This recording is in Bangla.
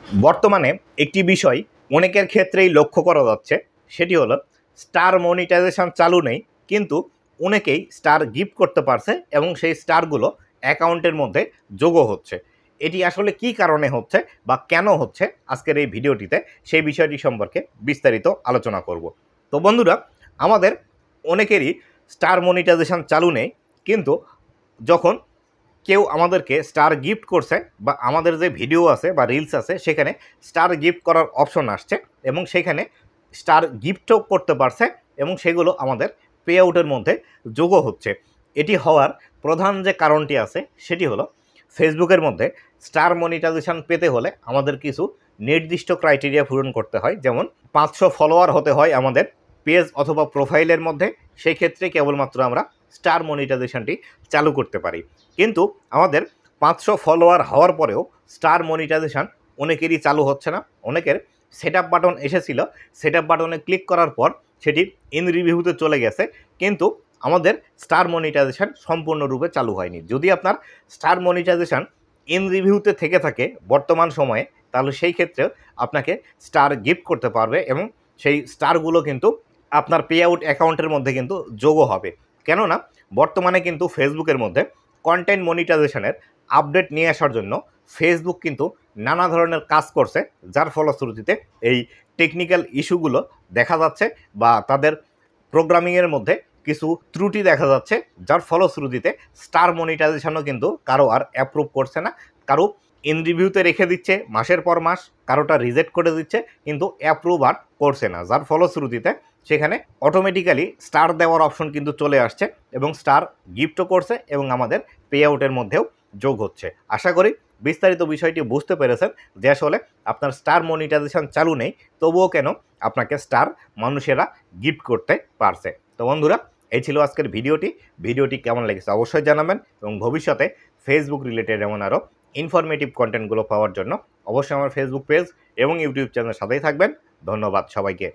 বর্তমানে একটি বিষয় অনেকের ক্ষেত্রেই লক্ষ্য করা যাচ্ছে, সেটি হলো স্টার মনিটাইজেশন চালু নেই, কিন্তু অনেকেই স্টার গিফট করতে পারছে এবং সেই স্টারগুলো অ্যাকাউন্টের মধ্যে যোগও হচ্ছে। এটি আসলে কি কারণে হচ্ছে বা কেন হচ্ছে, আজকের এই ভিডিওটিতে সেই বিষয়টি সম্পর্কে বিস্তারিত আলোচনা করব। তো বন্ধুরা, আমাদের অনেকেরই স্টার মনিটাইজেশন চালু নেই, কিন্তু যখন কেউ আমাদেরকে স্টার গিফট করছে বা আমাদের যে ভিডিও আছে বা রিলস আছে সেখানে স্টার গিফট করার অপশন আসছে এবং সেখানে স্টার গিফটও করতে পারছে এবং সেগুলো আমাদের পে আউটের মধ্যে যোগও হচ্ছে। এটি হওয়ার প্রধান যে কারণটি আছে সেটি হলো ফেসবুকের মধ্যে স্টার মনিটাইজেশন পেতে হলে আমাদের কিছু নির্দিষ্ট ক্রাইটেরিয়া পূরণ করতে হয়, যেমন 500 ফলোয়ার হতে হয় আমাদের পেজ অথবা প্রোফাইলের মধ্যে। সেই ক্ষেত্রে কেবলমাত্র আমরা স্টার মনিটাইজেশনটি চালু করতে পারি। কিন্তু আমাদের 500 ফলোয়ার হওয়ার পরেও স্টার মনিটাইজেশন অনেকেরই চালু হচ্ছে না। অনেকের সেট আপ বাটন এসেছিল, সেট আপ বাটনে ক্লিক করার পর সেটি ইন রিভিউতে চলে গেছে, কিন্তু আমাদের স্টার মনিটাইজেশন সম্পূর্ণরূপে চালু হয়নি। যদি আপনার স্টার মনিটাইজেশন ইন রিভিউতে থেকে থাকে বর্তমান সময়ে, তাহলে সেই ক্ষেত্রে আপনাকে স্টার গিফট করতে পারবে এবং সেই স্টারগুলো কিন্তু আপনার পে আউট অ্যাকাউন্টের মধ্যে কিন্তু যোগও হবে। কেননা বর্তমানে কিন্তু ফেসবুকের মধ্যে কন্টেন্ট মনিটাইজেশনের আপডেট নিয়ে আসার জন্য ফেসবুক কিন্তু নানা ধরনের কাজ করছে, যার ফলশ্রুতিতে এই টেকনিক্যাল ইস্যুগুলো দেখা যাচ্ছে বা তাদের প্রোগ্রামিংয়ের মধ্যে কিছু ত্রুটি দেখা যাচ্ছে, যার ফলশ্রুতিতে স্টার মনিটাইজেশনও কিন্তু কারো আর অ্যাপ্রুভ করছে না, কারো ইন রিভিউতে রেখে দিচ্ছে মাসের পর মাস, কারোটা রিজেক্ট করে দিচ্ছে, কিন্তু অ্যাপ্রুভ আর করছে না, যার ফলশ্রুতিতে সেখানে অটোমেটিক্যালি স্টার দেওয়ার অপশন কিন্তু চলে আসছে এবং স্টার গিফটও করছে এবং আমাদের পে আউটের মধ্যেও যোগ হচ্ছে। আশা করি বিস্তারিত বিষয়টি বুঝতে পেরেছেন যে আসলে আপনার স্টার মনিটাইজেশন চালু নেই, তবুও কেন আপনাকে স্টার মানুষেরা গিফট করতে পারছে। তো বন্ধুরা, এই ছিল আজকের ভিডিওটি কেমন লেগেছে অবশ্যই জানাবেন এবং ভবিষ্যতে ফেসবুক রিলেটেড এমন আরও ইনফরমেটিভ কন্টেন্টগুলো পাওয়ার জন্য অবশ্যই আমার ফেসবুক পেজ এবং ইউটিউব চ্যানেলের সাথেই থাকবেন। ধন্যবাদ সবাইকে।